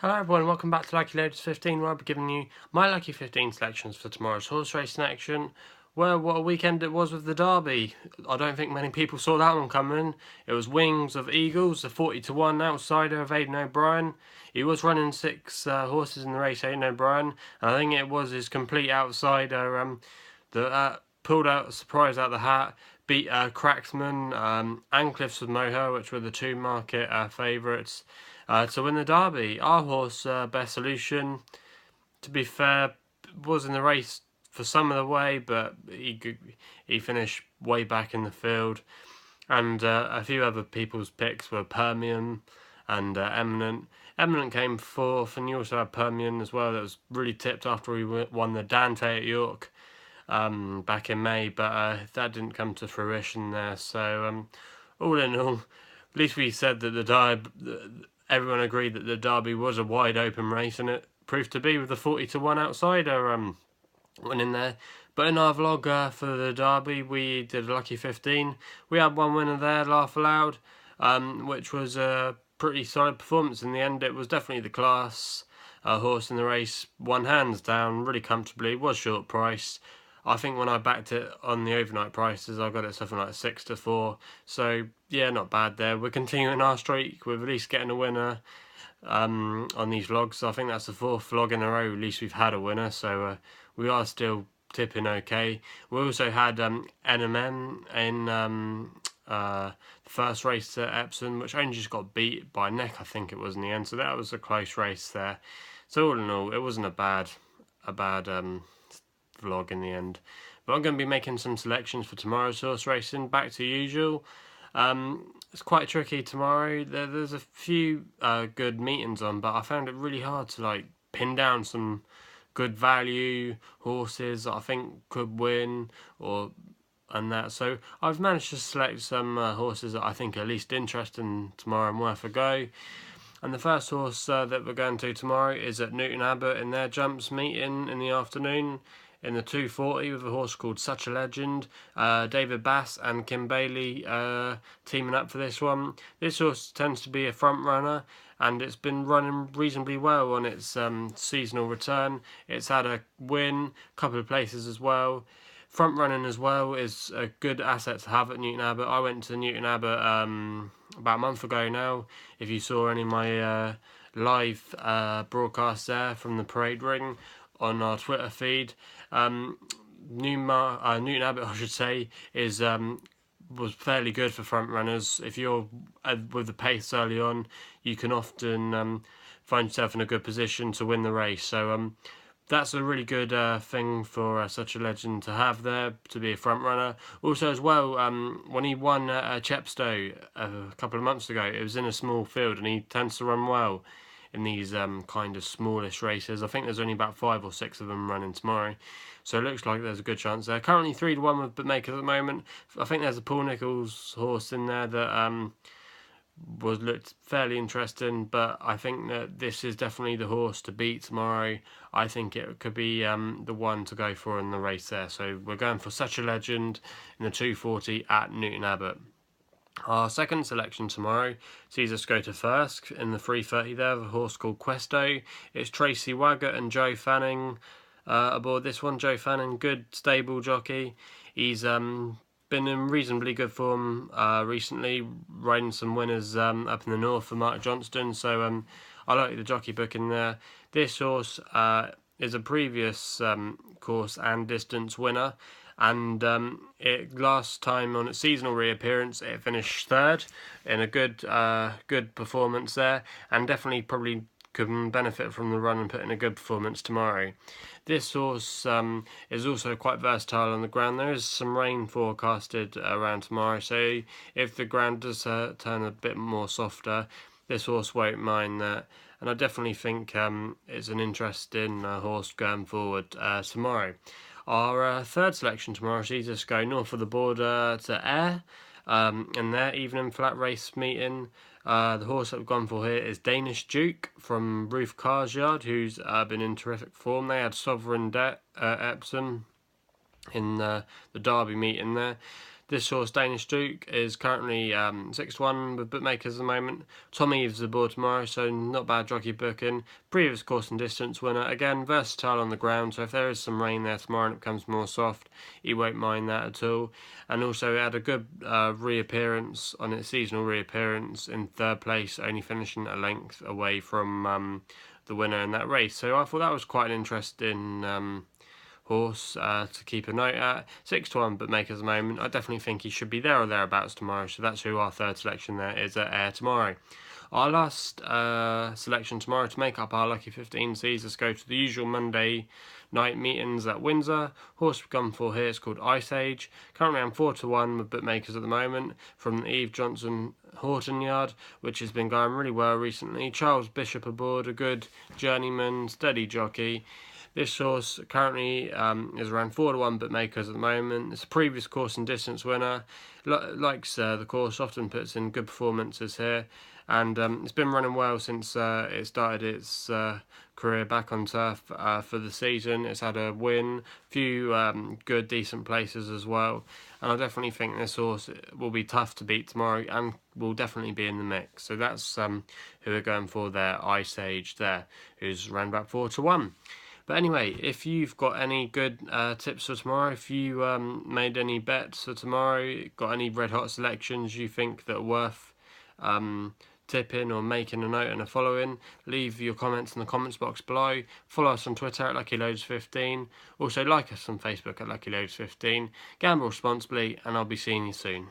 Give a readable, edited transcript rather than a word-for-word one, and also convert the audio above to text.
Hello everyone, welcome back to Lucky15, where I'll be giving you my Lucky 15 selections for tomorrow's horse racing action. Well, what a weekend it was with the Derby. I don't think many people saw that one coming. It was Wings of Eagles, a 40-1 outsider of Aidan O'Brien. He was running six horses in the race, Aidan O'Brien, and I think it was his complete outsider that pulled out a surprise out of the hat, beat Cracksman and Cliffs of Moher, which were the two market favourites. To win the Derby. Our horse, Best Solution, to be fair, was in the race for some of the way, but he finished way back in the field. And a few other people's picks were Permian and Eminent. Eminent came fourth, and you also had Permian as well. That was really tipped after he won the Dante at York back in May, but that didn't come to fruition there. So all in all, at least we said that the Derby. Everyone agreed that the Derby was a wide open race, and it proved to be with the 40-1 outsider winning there. But in our vlog for the Derby, we did a Lucky 15. We had one winner there, Laugh Aloud, which was a pretty solid performance in the end. It was definitely the class horse in the race, won hands down, really comfortably. It was short price. I think when I backed it on the overnight prices, I got it something like 6-4. So yeah, not bad there. We're continuing our streak with at least getting a winner on these vlogs. I think that's the fourth vlog in a row. At least we've had a winner, so we are still tipping okay. We also had NMN in the first race at Epsom, which only just got beat by neck, I think it was in the end. So that was a close race there. So all in all, it wasn't a bad vlog in the end. But I'm going to be making some selections for tomorrow's horse racing, back to usual. It's quite tricky tomorrow. There's a few good meetings on, but I found it really hard to pin down some good value horses that I think could win and that. So I've managed to select some horses that I think are least interesting tomorrow and worth a go. And the first horse that we're going to tomorrow is at Newton Abbot in their jumps meeting in the afternoon in the 240 with a horse called Such a Legend. David Bass and Kim Bailey teaming up for this one. This horse tends to be a front runner, and it's been running reasonably well on its seasonal return. It's had a win, a couple of places as well. Front running as well is a good asset to have at Newton Abbot. I went to Newton Abbot about a month ago now. If you saw any of my live broadcasts there from the parade ring on our Twitter feed, Newton Abbot, I should say, was fairly good for front runners. If you're with the pace early on, you can often find yourself in a good position to win the race. So that's a really good thing for Such a Legend to have there, to be a front runner. Also as well, when he won Chepstow a couple of months ago, it was in a small field, and he tends to run well in these kind of smallish races. I think there's only about 5 or 6 of them running tomorrow, so it looks like there's a good chance there. Currently 3-1 with bookmakers at the moment. I think there's a Paul Nicholls horse in there that looked fairly interesting, but I think that this is definitely the horse to beat tomorrow. I think it could be the one to go for in the race there. So we're going for Such a Legend in the 240 at Newton Abbot. Our second selection tomorrow sees us go to Thirsk in the 330 there with a horse called Questo. It's Tracy Waggett and Joe Fanning aboard this one. Joe Fanning, good stable jockey. He's been in reasonably good form recently, riding some winners up in the north for Mark Johnston. So I like the jockey book in there. This horse is a previous course and distance winner, and it last time on its seasonal reappearance it finished third in a good performance there, and definitely probably could benefit from the run and put in a good performance tomorrow. This horse is also quite versatile on the ground. There is some rain forecasted around tomorrow, so if the ground does turn a bit more softer, this horse won't mind that. And I definitely think it's an interesting horse going forward tomorrow. Our third selection tomorrow sees us go north of the border to Ayr in their evening flat race meeting. The horse that we've gone for here is Danish Duke from Ruth Carr's yard, who's been in terrific form. They had Sovereign Debt at Epsom in the Derby meeting there. This horse, Danish Duke, is currently 6-1 with bookmakers at the moment. Tom Eves aboard tomorrow, so not bad jockey booking. Previous course and distance winner. Again, versatile on the ground, so if there is some rain there tomorrow and it becomes more soft, he won't mind that at all. And also it had a good reappearance on its seasonal reappearance in third place, only finishing a length away from the winner in that race. So I thought that was quite an interesting horse to keep a note at. 6-1 bookmakers at the moment. I definitely think he should be there or thereabouts tomorrow, so that's who our third selection there is at Ayr tomorrow. Our last selection tomorrow to make up our Lucky 15 sees us go to the usual Monday night meetings at Windsor. Horse we've gone for here is called Ice Age. Currently I'm 4-1 with bookmakers at the moment from the Eve Johnson Horton Yard, which has been going really well recently. Charles Bishop aboard, a good journeyman, steady jockey. This horse currently is around 4-1 bookmakers at the moment. It's a previous course and distance winner. Likes the course, often puts in good performances here. And it's been running well since it started its career back on turf for the season. It's had a win, a few good, decent places as well. And I definitely think this horse will be tough to beat tomorrow and will definitely be in the mix. So that's who we're going for there, Ice Age there, who's around about 4-1. But anyway, if you've got any good tips for tomorrow, if you made any bets for tomorrow, got any red hot selections you think that are worth tipping or making a note and a following, leave your comments in the comments box below. Follow us on Twitter at LuckyLoads15. Also like us on Facebook at LuckyLoads15. Gamble responsibly, and I'll be seeing you soon.